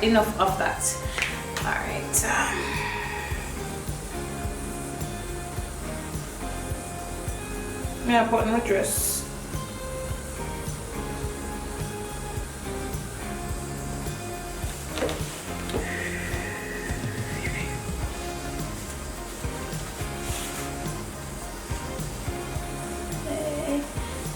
enough of that. All right. Yeah, put my dress.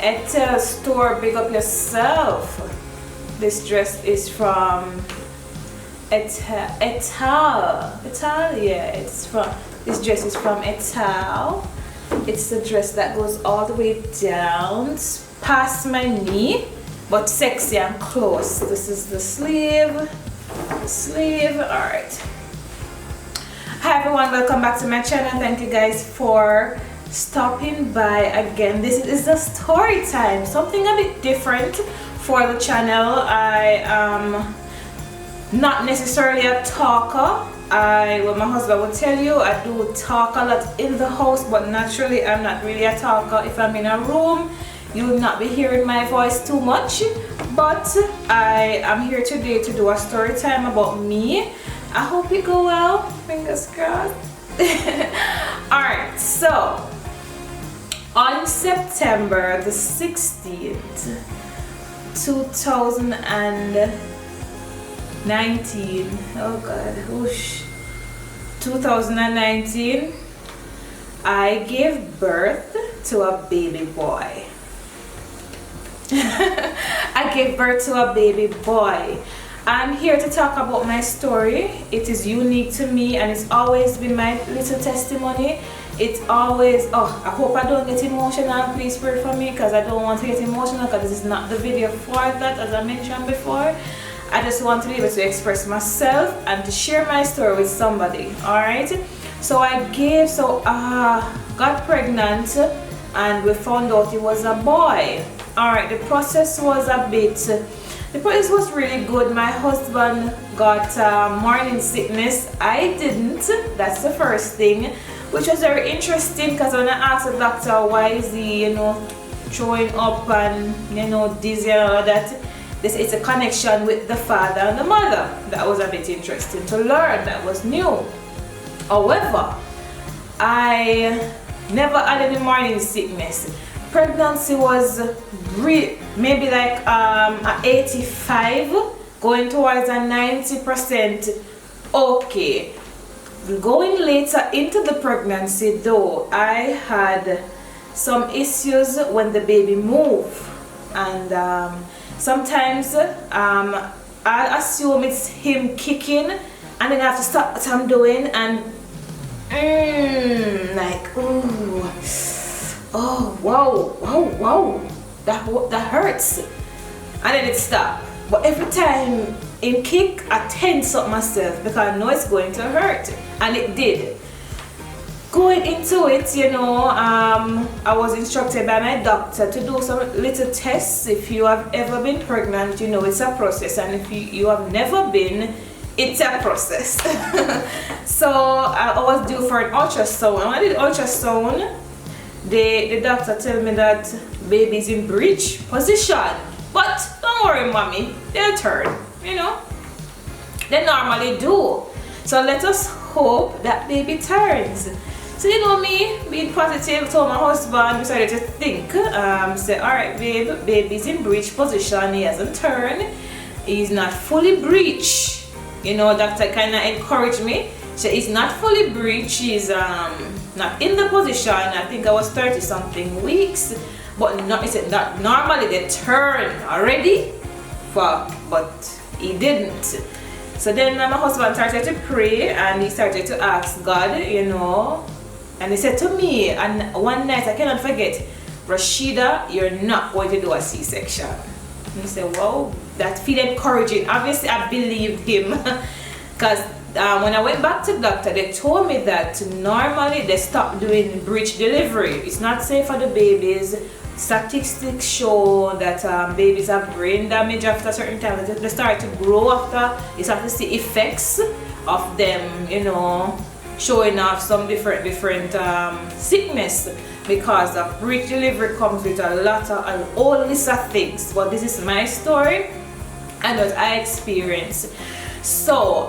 At store, big up yourself. This dress is from Etal. Yeah, it's from. This dress is from Etal. It's the dress that goes all the way down past my knee, but sexy and close. This is the sleeve. All right. Hi everyone, welcome back to my channel. Thank you guys for stopping by again. This is the story time, something a bit different for the channel. I am not necessarily a talker. Well, my husband will tell you I do talk a lot in the house, but naturally I'm not really a talker. If I'm in a room, you will not be hearing my voice too much, but I am here today to do a story time about me. I hope it go well, fingers crossed. Alright, so on September the 16th, 2019, oh god, whoosh, 2019, I gave birth to a baby boy. I gave birth to a baby boy. I'm here to talk about my story. It is unique to me and it's always been my little testimony. It's always, I hope I don't get emotional. Please pray for me because I don't want to get emotional, because this is not the video for that, as I mentioned before. I just want to be able to express myself and to share my story with somebody. Alright, so got pregnant and we found out it was a boy. Alright, the process was was really good. My husband got morning sickness. I didn't. That's the first thing, which was very interesting, because when I asked the doctor why is he, throwing up and dizzy and all of that, they say it's a connection with the father and the mother. That was a bit interesting to learn. That was new. However, I never had any morning sickness. Pregnancy was maybe like 85 going towards a 90% okay. Going later into the pregnancy though, I had some issues when the baby moved, and sometimes I assume it's him kicking, and then I have to stop what I'm doing and like, ooh, oh wow, that hurts, and then it stopped. But every time in kick, I tense up myself because I know it's going to hurt, and it did. Going into it, I was instructed by my doctor to do some little tests. If you have ever been pregnant, it's a process, and if you have never been, it's a process. So I was due for an ultrasound. When I did ultrasound, the doctor told me that baby's in breech position. But don't worry, mommy, they'll turn, They normally do. So let us hope that baby turns. So me, being positive, told my husband, decided to think, say, alright babe, baby's in breech position, he hasn't turned, he's not fully breech. Doctor kind of encouraged me. So he's not fully breech, he's not in the position. I think I was 30 something weeks, but he said that normally they turn already, but he didn't. So then my husband started to pray and he started to ask God, and he said to me, and one night I cannot forget, Rashida, you're not going to do a C-section. And he said, wow, that feel encouraging. Obviously I believed him, because when I went back to the doctor, they told me that normally they stop doing breech delivery. It's not safe for the babies. Statistics show that babies have brain damage after a certain time. They start to grow after. You start to see effects of them, showing off some different sickness, because the breech delivery comes with a whole list of things. But this is my story and what I experienced. So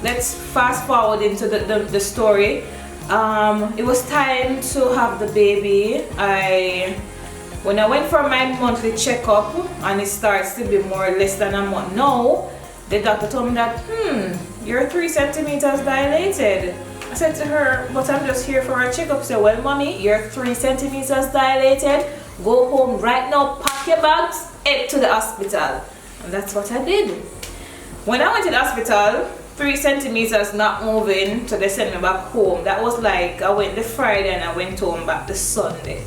let's fast forward into the story. It was time to have the baby. When I went for my monthly checkup and it starts to be more or less than a month now, the doctor told me that you're 3 centimeters dilated. I said to her, but I'm just here for a checkup. She said, well mommy, you're 3 centimeters dilated. Go home right now, pack your bags, head to the hospital. And that's what I did. When I went to the hospital, 3 centimeters not moving, so they sent me back home. That was like, I went the Friday and I went home back the Sunday.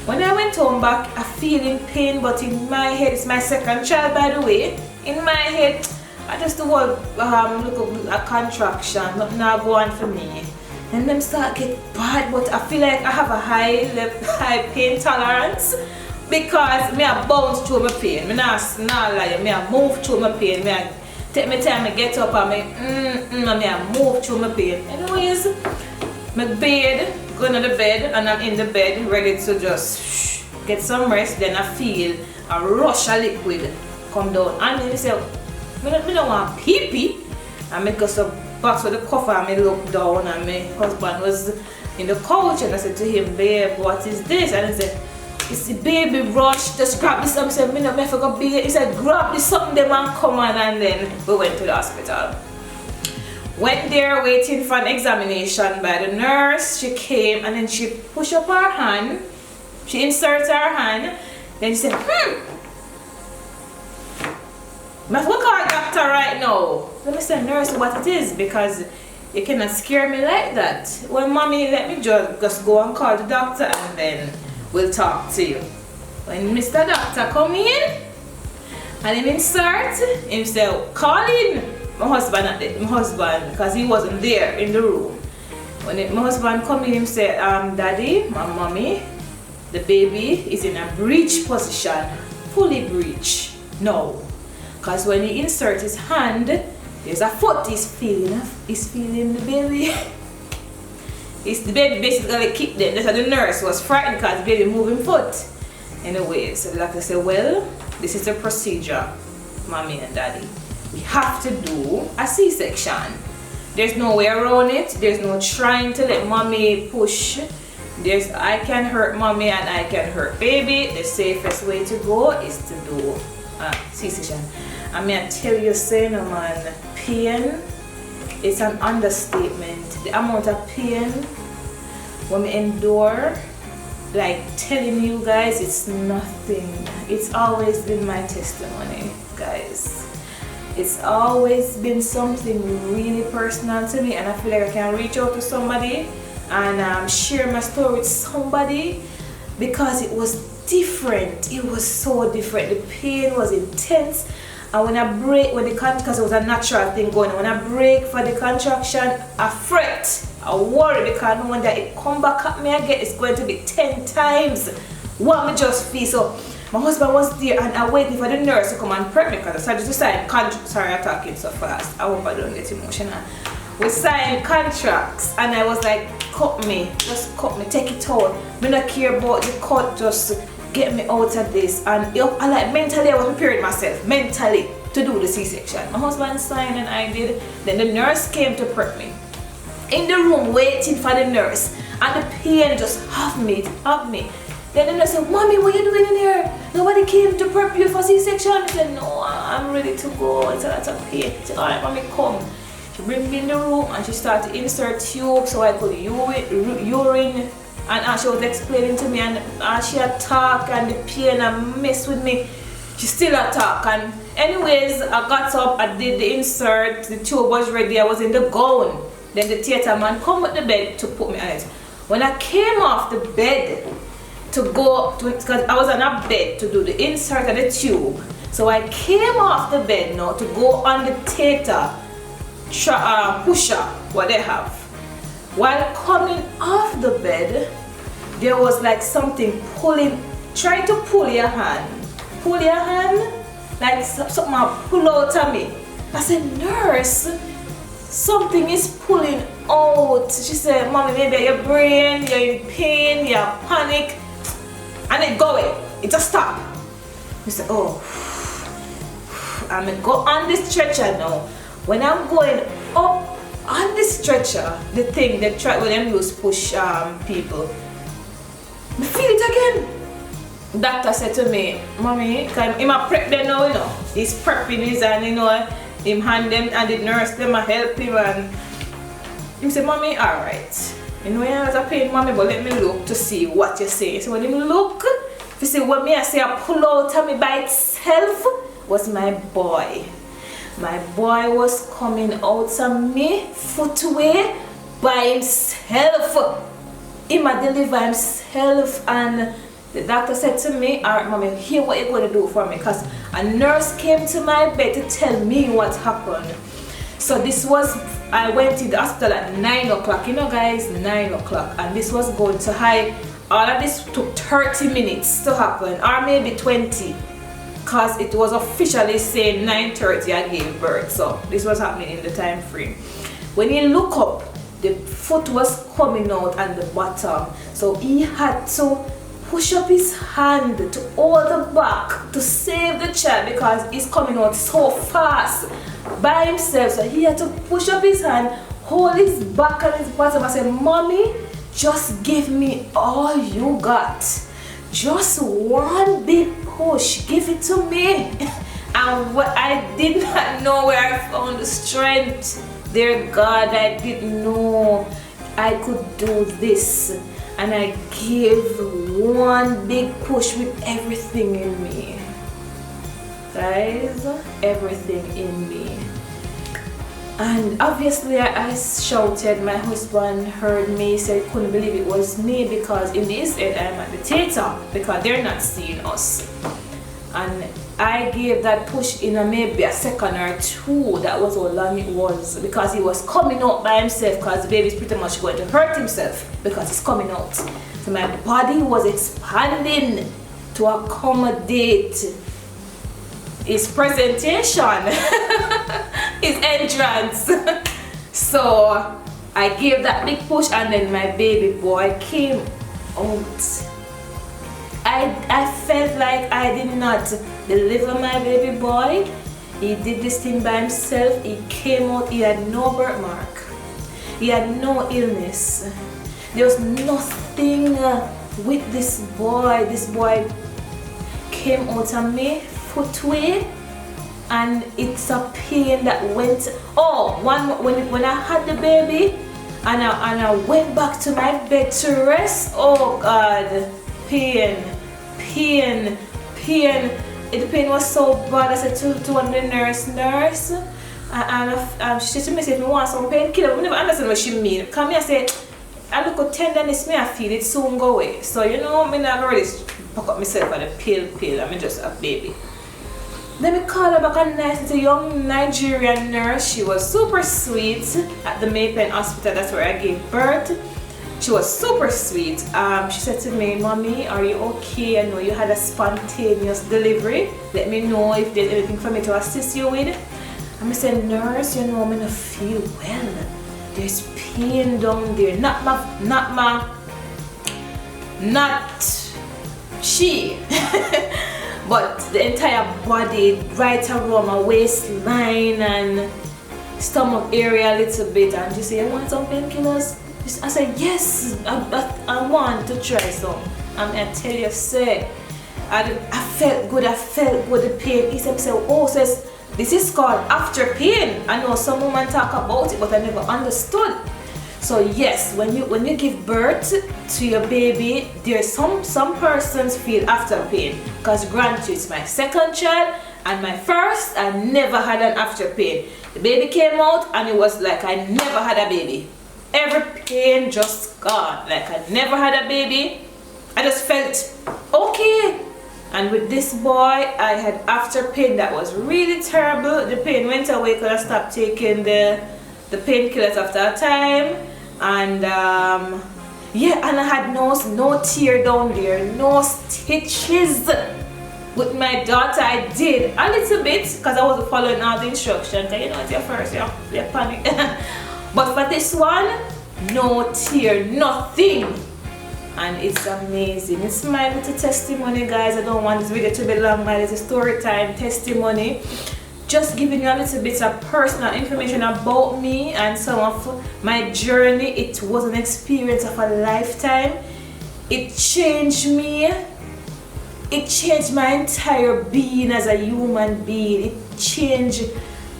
When I went home back, I feel in pain, but in my head, it's my second child by the way. In my head, I just do look a contraction, nothing now go on for me. And them start get bad, but I feel like I have a high pain tolerance because me I bounce through my pain. Me not lie, me I move through my pain. Me I take my time, I get up and me I move through my pain. Anyways, my bed, going to the bed and I'm in the bed ready to just get some rest. Then I feel a rush of liquid come down and then I say, I don't want pee-pee. I make us a box with the cover and I look down and my husband was in the couch and I said to him, babe, what is this? And he said, it's the baby rush, just grab this something. I said, I forgot baby. He said, grab this something them and come on, and then we went to the hospital. Went there waiting for an examination by the nurse. She came and then she pushed up her hand. She inserted her hand. Then she said, I have to call a doctor right now. Let me say, nurse, what it is, because you cannot scare me like that. Well, mommy, let me just go and call the doctor and then we'll talk to you. When Mr. Doctor come in and him insert, him say, call in my husband, because he wasn't there in the room. When my husband come in, him say, daddy, my mommy, the baby is in a breech position, fully breech. No. Because when he inserts his hand, there's a foot he's feeling the baby. The baby basically kicked them. That's why the nurse was frightened because the baby moving foot. Anyway, so the doctor said, well, this is the procedure, mommy and daddy. We have to do a C-section. There's no way around it. There's no trying to let mommy push. I can hurt mommy and I can hurt baby. The safest way to go is to do a C-section. I mean, I tell you, saying, man, pain, it's an understatement. The amount of pain when we endure, like telling you guys, it's nothing. It's always been my testimony, guys. It's always been something really personal to me, and I feel like I can reach out to somebody and share my story with somebody because it was different. It was so different. The pain was intense. And when I break, because it was a natural thing going on, when I break for the contraction, I fret, I worry because I know when that it come back at me again, it's going to be 10 times what me just feel. So my husband was there and I waited for the nurse to come and prep me because I started to sign contracts. Sorry, I'm talking so fast. I hope I don't get emotional. We signed contracts and I was like, cut me, just cut me, take it out. Me not care about the cut, just get me out of this. And I like mentally I was preparing myself mentally to do the C-section. My husband signed and I did. Then the nurse came to prep me. In the room waiting for the nurse and the pain just have me. Then the nurse said, mommy, what are you doing in here? Nobody came to prep you for C-section. I said, no, I'm ready to go. It's a lot of pain. She said, alright mommy, come. She bring me in the room and she started to insert tube so I could urine. And she was explaining to me and she had talk and the pain and mess with me. She still had talk. And anyways, I got up, I did the insert, the tube was ready, I was in the gown. Then the theater man come with the bed to put me on it. When I came off the bed to go, because I was on a bed to do the insert and the tube. So I came off the bed now to go on the theater pusher, what they have. While coming off the bed, there was like something pulling, trying to pull your hand, like something pull out of me. I said, nurse, something is pulling out. She said, mommy, maybe your brain, you're in pain, you're panic, and it go away. It just stopped. I said, oh, I'm go on the stretcher now. When I'm going up on the stretcher, the thing they try when them use push people, I feel it again. Doctor said to me, Mommy, cause him a prep them now, you know. He's prepping his and you know, him hand them and the nurse them a help him and he said, Mommy, alright. You know, I was a pain, Mommy, but let me look to see what you say. So when him look, you see what me I say I pull out of me by itself was my boy. My boy was coming out of me footway by himself. He might deliver himself and the doctor said to me, alright Mommy, hear what you're going to do for me because a nurse came to my bed to tell me what happened. So this was, I went to the hospital at 9 o'clock, you know guys, 9 o'clock, and this was going to high. All of this took 30 minutes to happen, or maybe 20, because it was officially saying 9:30 I gave birth, so this was happening in the time frame. When you look up, the foot was coming out at the bottom, so he had to push up his hand to hold the back to save the child because he's coming out so fast by himself. So he had to push up his hand, hold his back and his bottom and say, Mommy, just give me all you got. Just one big push, give it to me. And I did not know where I found the strength. Dear God, I didn't know I could do this. And I gave one big push with everything in me. Guys, everything in me. And obviously I shouted, my husband heard me, said he couldn't believe it was me because in his head I'm at the theater because they're not seeing us. And I gave that push in maybe a second or two. That was how long it was because he was coming out by himself because the baby's pretty much going to hurt himself because he's coming out. So my body was expanding to accommodate his presentation, his entrance. So I gave that big push and then my baby boy came out. I felt like I did not deliver my baby boy. He did this thing by himself. He came out, he had no birthmark. He had no illness. There was nothing with this boy. This boy came out of me footway and it's a pain that went, when I had the baby and I went back to my bed to rest, oh God, pain. The pain was so bad. I said to one of the nurse, and she said to me, if you want some painkiller, I never understand what she mean. Come here, I say, I look at tenderness, me I feel it soon go away. So you know, I'm not really pack up myself at the pill, I'm just a baby. Then we called her back a nice little young Nigerian nurse. She was super sweet at the Maypen Hospital, that's where I gave birth. She was super sweet. She said to me, Mommy, are you okay? I know you had a spontaneous delivery. Let me know if there's anything for me to assist you with. And I said, Nurse, you know, I'm gonna feel well. There's pain down there. Not she. But the entire body, right around my waistline and stomach area a little bit. And she said, I want some painkillers. I said, yes, I want to try some. And I tell you, sir, I felt good, the pain. He said, says, this is called after pain. I know some women talk about it, but I never understood. So yes, when you give birth to your baby, there's some persons feel after pain. Because granted, it's my second child and my first, I never had an after pain. The baby came out and it was like I never had a baby. Every pain just gone, like I never had a baby. I just felt okay. And with this boy, I had after pain that was really terrible. The pain went away because I stopped taking the painkillers after a time. And yeah, and I had no tear down there, no stitches. With my daughter, I did a little bit because I wasn't following all the instructions. You know, it's your first, you panic. But for this one, no tear, nothing. And it's amazing. It's my little testimony, guys. I don't want this video to be long, but it's a story time testimony just giving you a little bit of personal information about me and some of my journey. It was an experience of a lifetime. It changed me. It changed my entire being as a human being. It changed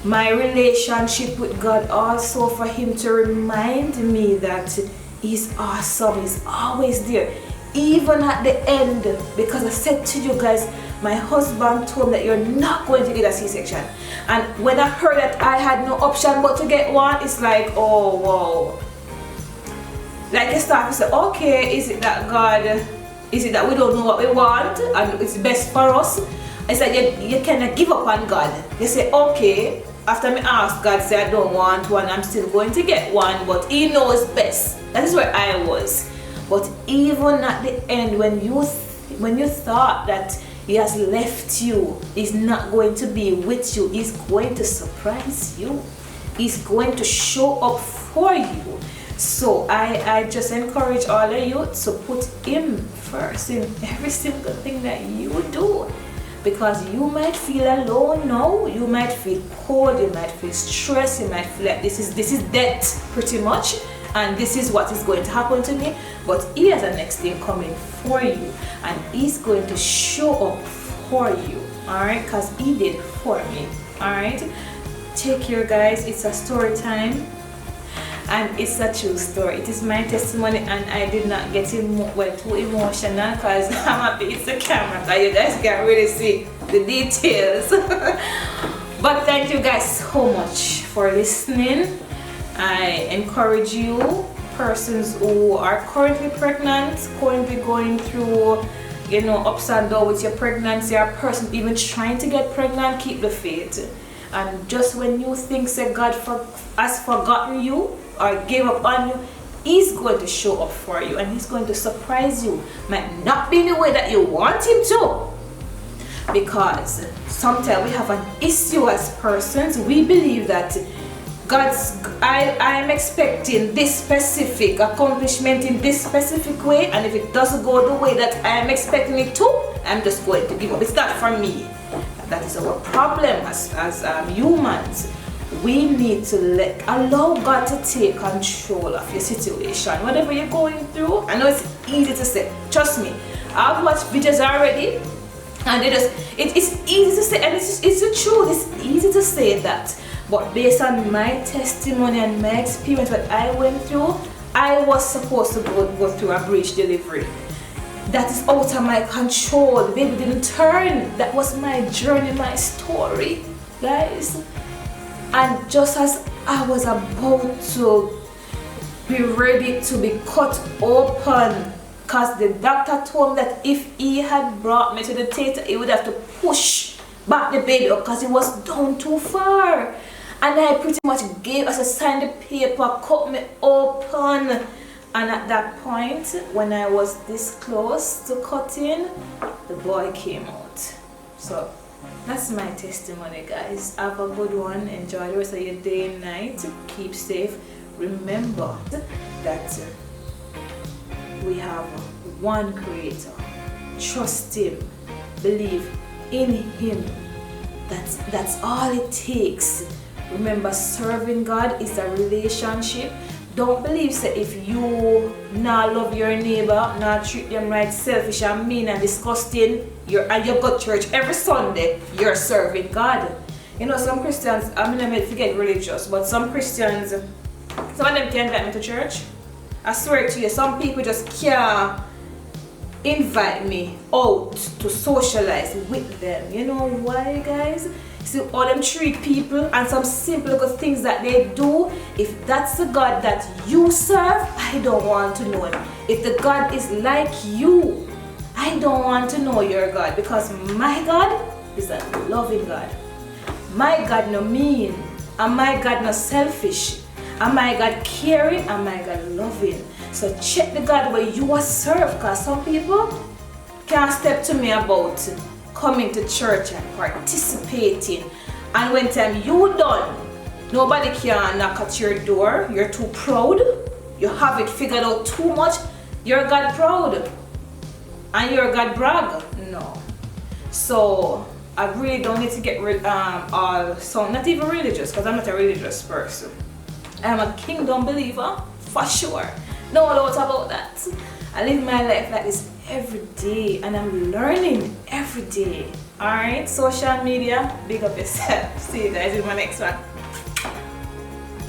my relationship with God also, for Him to remind me that He's awesome, He's always there. Even at the end, because I said to you guys, my husband told me that you're not going to get a C-section. And when I heard that I had no option but to get one, it's like, oh wow. Like you start to say, okay, is it that God, is it that we don't know what we want and it's best for us? It's like you kind of give up on God. You say, okay, after me ask God, say I don't want one, I'm still going to get one, but He knows best. That is where I was. But even at the end, when you thought that He has left you, He's not going to be with you, He's going to surprise you, He's going to show up for you. So I just encourage all of you to put Him first in every single thing that you do, because you might feel alone now, you might feel cold, you might feel stressed, you might feel like this is death pretty much, and this is what is going to happen to me. But He has a next thing coming for you, and He's going to show up for you, alright, because He did for me. Alright, take care guys. It's a story time, and it's a true story. It is my testimony, and I did not get too emotional because I'm happy it's the camera, so you guys can really see the details. But thank you guys so much for listening. I encourage you, persons who are currently pregnant, currently going through, you know, ups and downs with your pregnancy, or person even trying to get pregnant, keep the faith. And just when you think that God has forgotten you or gave up on you, He's going to show up for you, and He's going to surprise you. Might not be the way that you want Him to, because sometimes we have an issue as persons. We believe that I am expecting this specific accomplishment in this specific way, and if it doesn't go the way that I am expecting it to, I'm just going to give up. It's not for me. That is our problem as humans. We need to allow God to take control of your situation, whatever you're going through. I know it's easy to say. Trust me, I've watched videos already, and it's easy to say, and it's the truth. It's easy to say that. But based on my testimony and my experience, what I went through, I was supposed to go through a breech delivery. That is out of my control. The baby didn't turn. That was my journey, my story, guys. And just as I was about to be ready to be cut open, because the doctor told me that if he had brought me to the theater, he would have to push back the baby up because it was down too far. And I pretty much gave us a signed the paper, cut me open. And at that point, when I was this close to cutting, the boy came out. So that's my testimony, guys. Have a good one. Enjoy the rest of your day and night. Keep safe. Remember that we have one Creator. Trust Him. Believe in Him. That's all it takes. Remember, serving God is a relationship. Don't believe that if you not love your neighbor, not treat them right, selfish and mean and disgusting, you go to church every Sunday, you're serving God. You know, some Christians, I mean, I may forget religious, but some Christians, some of them can invite me to church. I swear to you, some people just can't invite me out to socialize with them. You know why, guys? See, all them treat people and some simple little things that they do. If that's the God that you serve, I don't want to know Him. If the God is like you, I don't want to know your God, because my God is a loving God. My God no mean, and my God no selfish, and my God caring, and my God loving. So check the God where you are served, because some people can't step to me about coming to church and participating, and when time you done, nobody can knock at your door. You're too proud, you have it figured out too much, you're God proud and you're God brag. No. So I really don't need to get rid all, so not even religious, because I'm not a religious person. I'm a kingdom believer, for sure. No doubt about that. I live my life like this every day, and I'm learning every day. Alright, social media, big up yourself. See you guys in my next one.